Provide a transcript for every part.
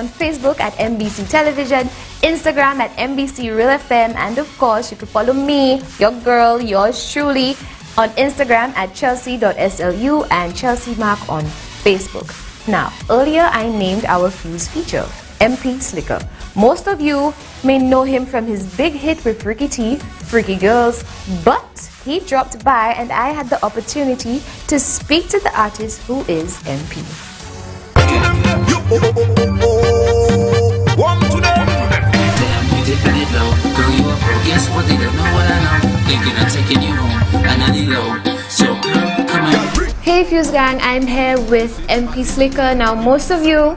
on Facebook at MBC Television, Instagram at MBC Real FM, and of course, you can follow me, your girl, yours truly, on Instagram at chelse.slu and Chelsea Mark on Facebook. Now, earlier I named our Fuse feature, Eempey Slicker. Most of you may know him from his big hit with Ricky T, Freaky Girls, but he dropped by and I had the opportunity to speak to the artist who is Eempey. Hey Fuse Gang, I'm here with Eempey Slicker. Now most of you,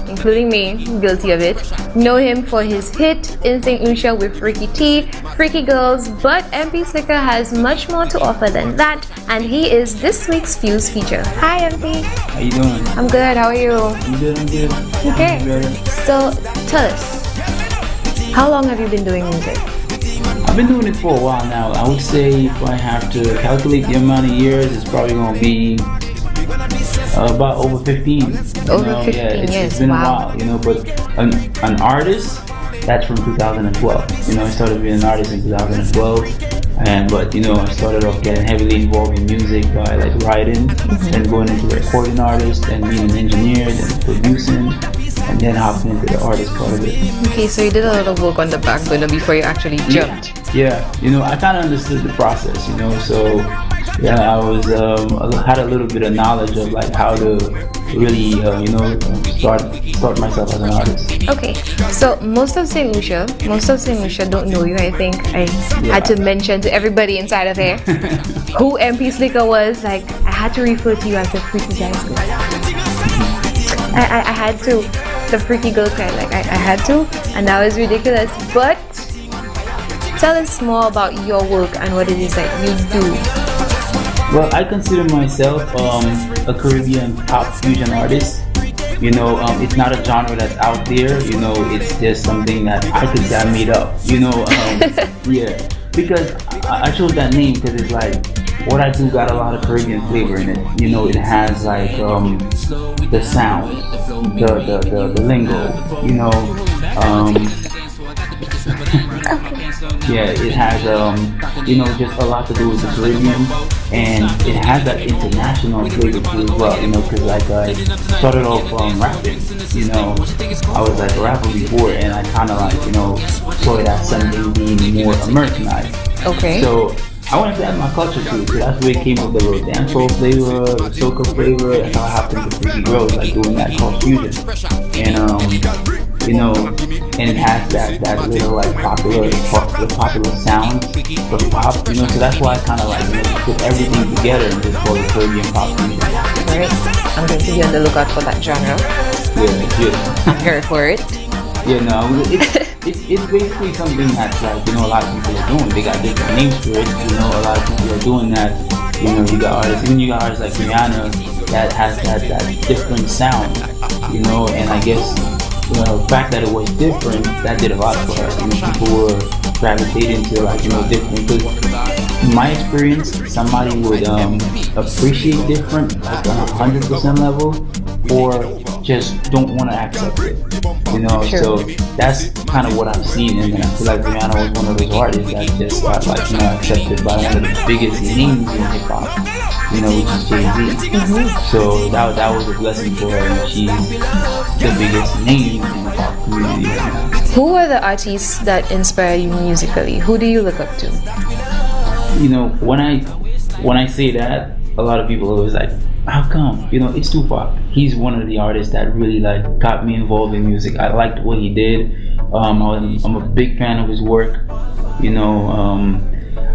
including me, guilty of it, know him for his hit in St. Lucia with Ricky T, Freaky Girls, but Eempey Slicker has much more to offer than that, and he is this week's Fuse feature. Hi Eempey. How you doing? I'm good, how are you? I'm good, I'm good. Okay, so tell us, how long have you been doing music? I've been doing it for a while now. I would say if I have to calculate the amount of years, it's probably going to be about over 15. Over 15 yeah, years, it's been wow. a while, but an artist, that's from 2012. I started being an artist in 2012, but I started off getting heavily involved in music by like writing, then going into recording artist, and being an engineer, then producing, and then hopping into the artist part of it. Okay, so you did a lot of work on the back burner before you actually jumped. Yeah, I kind of understood the process, so yeah, I was had a little bit of knowledge of like how to really start myself as an artist. Okay, so most of St. Lucia don't know you. I think I had to mention to everybody inside of here who Eempey Slicker was. Like, I had to refer to you as the Freaky Guys girl. I had to, the Freaky Girls guy. Like I had to, and that was ridiculous. But tell us more about your work and what it is that you do. Well, I consider myself a Caribbean pop fusion artist. It's not a genre that's out there. It's just something that I could say I made up. Yeah, because I chose that name because it's like what I do got a lot of Caribbean flavor in it. It has like the sound, the lingo. Yeah, it has just a lot to do with the Caribbean, and it has that international flavor too as well. Because like I started off rapping. I was like a rapper before, and I kind of like saw it as something being more Americanized. Okay. So I wanted to add my culture to it, so that's where it came up, the little dancehall flavor, the soca flavor, and how I happened to Freaky Girls, like doing that cross fusion. And it has that little like popular sound for pop, so that's why I kind of like put everything together and just call it Caribbean pop music. Alright, I'm going to be on the lookout for that genre. Yeah. I'm here for it. It's basically something that's like, a lot of people are doing. They got different names for it, a lot of people are doing that. You got artists like Rihanna that has that different sound, and I guess the fact that it was different, that did a lot for her. People were gravitating to like, different. Because in my experience, somebody would appreciate different like on 100% level, or just don't want to accept it. Sure. So that's kind of what I've seen, and I feel like Rihanna was one of those artists that just got like accepted by one of the biggest names in hip hop, which is Jay-Z. So that was a blessing for her, and she's the biggest name in the pop community. Who are the artists that inspire you musically? Who do you look up to? When I say that, a lot of people are always like, how come? It's Tupac. He's one of the artists that really like got me involved in music. I liked what he did. I'm a big fan of his work.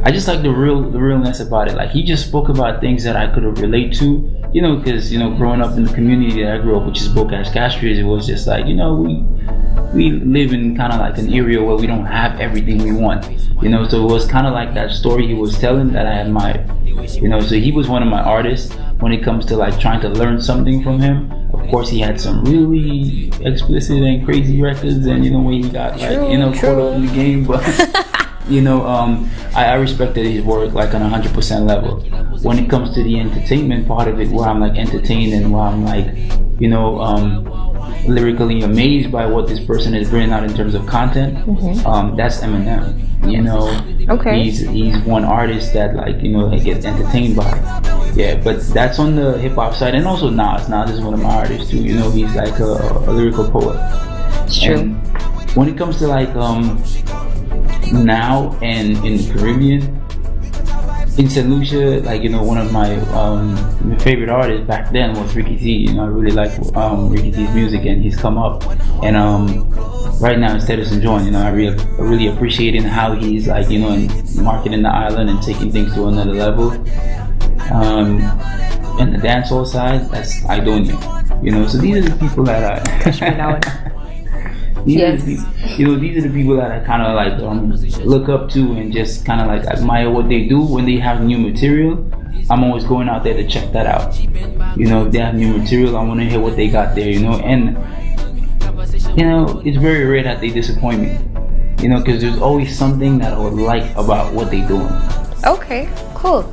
I just like the realness about it. Like, he just spoke about things that I could relate to. Because growing up in the community that I grew up, which is Bocash Castries, it was just like we live in kind of like an area where we don't have everything we want. So it was kind of like that story he was telling that I admired. So he was one of my artists. When it comes to like trying to learn something from him, of course he had some really explicit and crazy records, and when he got like caught up in the game, but I respected his work like on 100% level. When it comes to the entertainment part of it, where I'm like entertained and where I'm like lyrically amazed by what this person is bringing out in terms of content, that's Eminem. You know, Okay. he's one artist that like I get entertained by. Yeah, but that's on the hip hop side, and also Nas. Nas is one of my artists too. You know, he's like a lyrical poet. It's true. And when it comes to like now and in the Caribbean, in St. Lucia, like one of my favorite artists back then was Ricky Z. You know, I really like Ricky Z's music, and he's come up. And right now, instead of St. John, I really appreciating how he's like in marketing the island and taking things to another level. And the dancehall side, that's Idonia. So these are the people that I. These are the people that I kind of like look up to and just kind of like admire what they do when they have new material. I'm always going out there to check that out. If they have new material, I want to hear what they got there. And it's very rare that they disappoint me. Because there's always something that I would like about what they're doing. Okay, cool,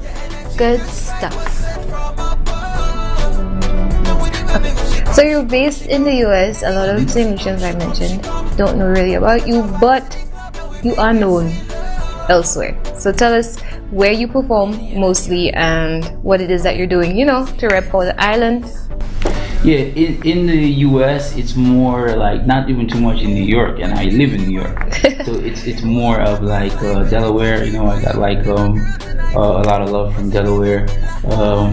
good stuff. So you're based in the US. A lot of St. Lucians I mentioned don't know really about you, but you are known elsewhere. So tell us where you perform mostly and what it is that you're doing, to rep for the island. Yeah, in the US, it's more like not even too much in New York, and I live in New York, so it's more of like Delaware. I got like a lot of love from Delaware.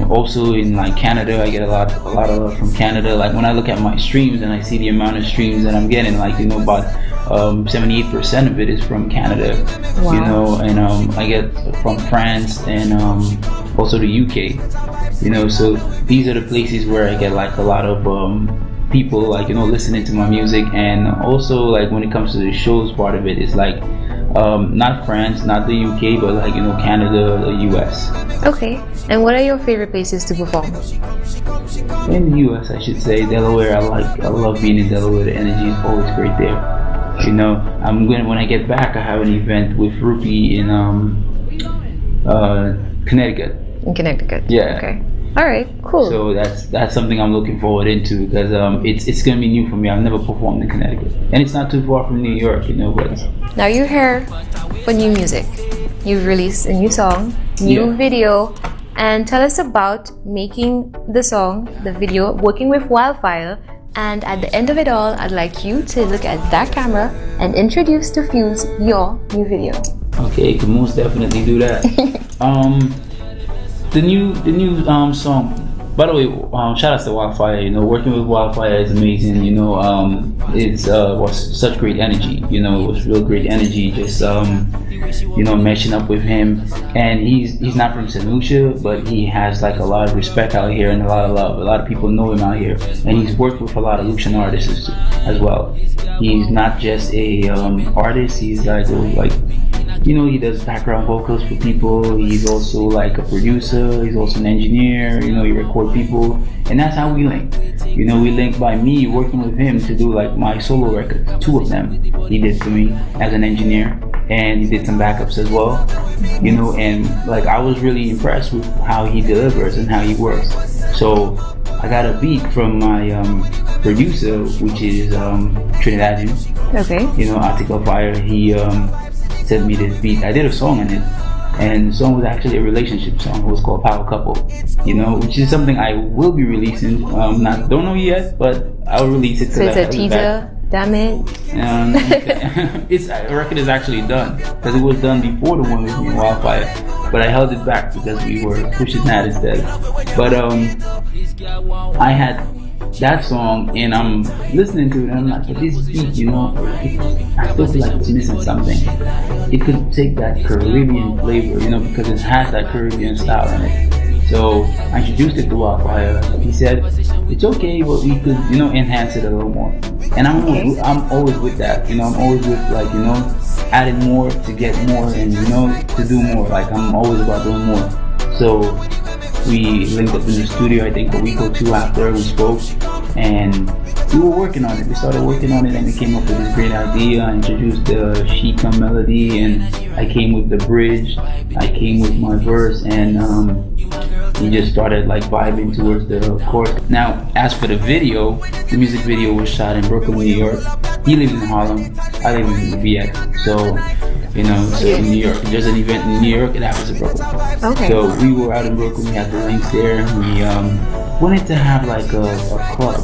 Also in like Canada, I get a lot of love from Canada. Like when I look at my streams and I see the amount of streams that I'm getting, like about 78% of it is from Canada. Wow. And I get from France and also the UK. So these are the places where I get like a lot of people like listening to my music. And also like when it comes to the shows part of it, it's like not France, not the UK, but like Canada, the US. Okay, and what are your favorite places to perform? In the US, I should say Delaware. I love being in Delaware. The energy is always great there. When I get back, I have an event with Rupi in Connecticut. In Connecticut. Yeah. Okay. All right. Cool. So that's something I'm looking forward into because it's gonna be new for me. I've never performed in Connecticut, and it's not too far from New York, But now you're here for new music. You've released a new song, new video, and tell us about making the song, the video, working with Wildfire. And at the end of it all, I'd like you to look at that camera and introduce to Fuse your new video. Okay, can most definitely do that. The new song. By the way, shout out to Wildfire. Working with Wildfire is amazing. It was such great energy. It was real great energy. Just meshing up with him, and he's not from St. Lucia, but he has like a lot of respect out here and a lot of love. A lot of people know him out here, and he's worked with a lot of Lucian artists as well. He's not just a artist. He's like he does background vocals for people. He's also like a producer. He's also an engineer. He record people, and that's how we link. We link by me working with him to do like my solo records. 2 of them he did for me as an engineer, and he did some backups as well. And like I was really impressed with how he delivers and how he works. So I got a beat from my producer, which is Trinidadian. Okay. Article Fire. He sent me this beat. I did a song on it, and the song was actually a relationship song. It was called Power Couple, which is something I will be releasing. Don't know yet, but I'll release it. So it's a teaser. Damn it. The record is actually done because it was done before the one with me, Wildfire, but I held it back because we were pushing that instead. But I had that song and I'm listening to it and I'm like, but this beat, I still feel like it's missing something. It could take that Caribbean flavor, because it has that Caribbean style in it. So I introduced it to Wildfire. He said, it's okay, but we could, enhance it a little more. And I'm always with that, I'm always with like, adding more to get more and, to do more. Like I'm always about doing more. So we linked up in the studio, I think a week or 2 after we spoke, and we were working on it. We started working on it and we came up with this great idea. I introduced the Sheikah melody and I came with the bridge. I came with my verse and we just started like vibing towards the chorus. Now, as for the video, the music video was shot in Brooklyn, New York. He lives in Harlem, I live in the VX. So, you know, so in New York, there's an event in New York, it happens in Brooklyn. Okay. So we were out in Brooklyn, we had the links there. We wanted to have like a club.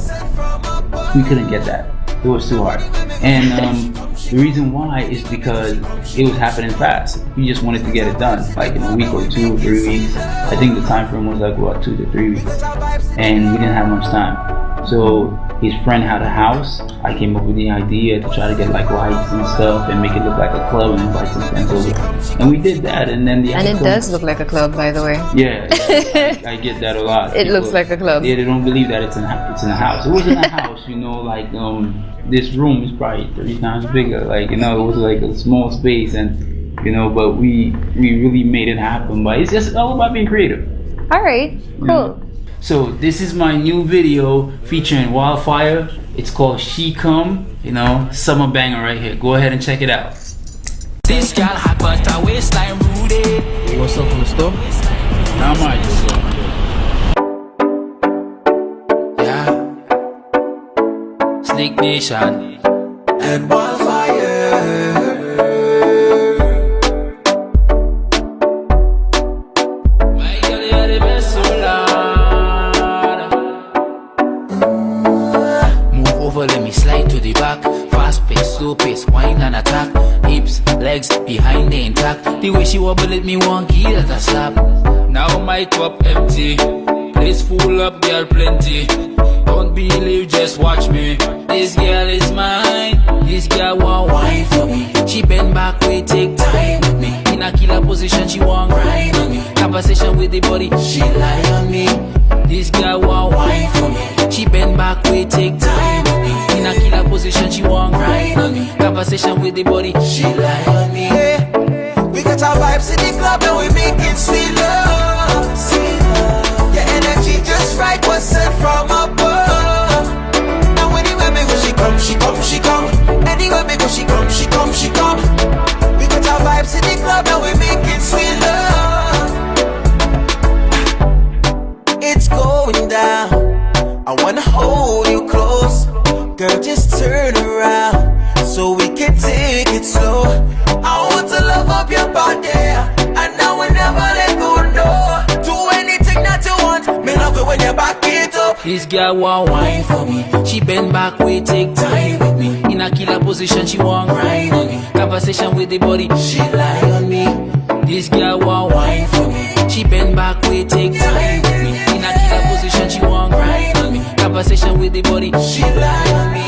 We couldn't get that. It was too hard. And the reason why is because it was happening fast. We just wanted to get it done, like in a week or 2 or 3 weeks. I think the time frame was like what, 2 to 3 weeks, and we didn't have much time. So his friend had a house. I came up with the idea to try to get like lights and stuff and make it look like a club and invite some friends over. And we did that, and then the And it does look like a club, by the way. Yeah, I get that a lot. It looks like a club. Yeah, they don't believe that it's in a house. It wasn't a house, you know, like this room is probably 30 times bigger. Like, you know, it was like a small space, and you know, but we really made it happen. But it's just all about being creative. All right, cool. You know? So this is my new video featuring Wildfire. It's called She Come, you know, summer banger right here. Go ahead and check it out. This girl hot but her waistline rooted. What's up from the store? How much? Yeah. Slick Nation and Wildfire. My girl, you're the best, so Lord. Move over, let me slide to the back. Fast pace, slow pace, wine and attack. Hips, legs, behind the intact. The way she wobble it, me want give that a slap. Now my cup empty, place full up, girl plenty. Don't believe, just watch me. This girl is mine. This girl want wine for me. She bend back, we take time with me. In a killer position, she want grind on me. Conversation with the body, she lie on me. This girl want wine for me. She bend back, we take time with me. In a killer position, she want grind on me. Conversation with the body, she lie on me. Yeah. We got our vibes in the club and we making sweet love. Sweet love. Your energy just right, was sent from above. And anywhere me go, she come, she come, she come. Anywhere me go, she come, she come, she come. We got our vibes in the club and we making sweet love. It's going down. I wanna hold you close. Girl, just turn around so we can take it slow. I want to love up your body, and now we never let go, no. Do anything that you want, me love it when you back it up. This girl want wine for me. She bend back, we take time with me. In a killer position, she want grind on me. Conversation with the body, she lie on me. This girl want wine for me. She bend back, we take time with me. In a killer position, she want grind on me. Conversation with the body, She lie on me.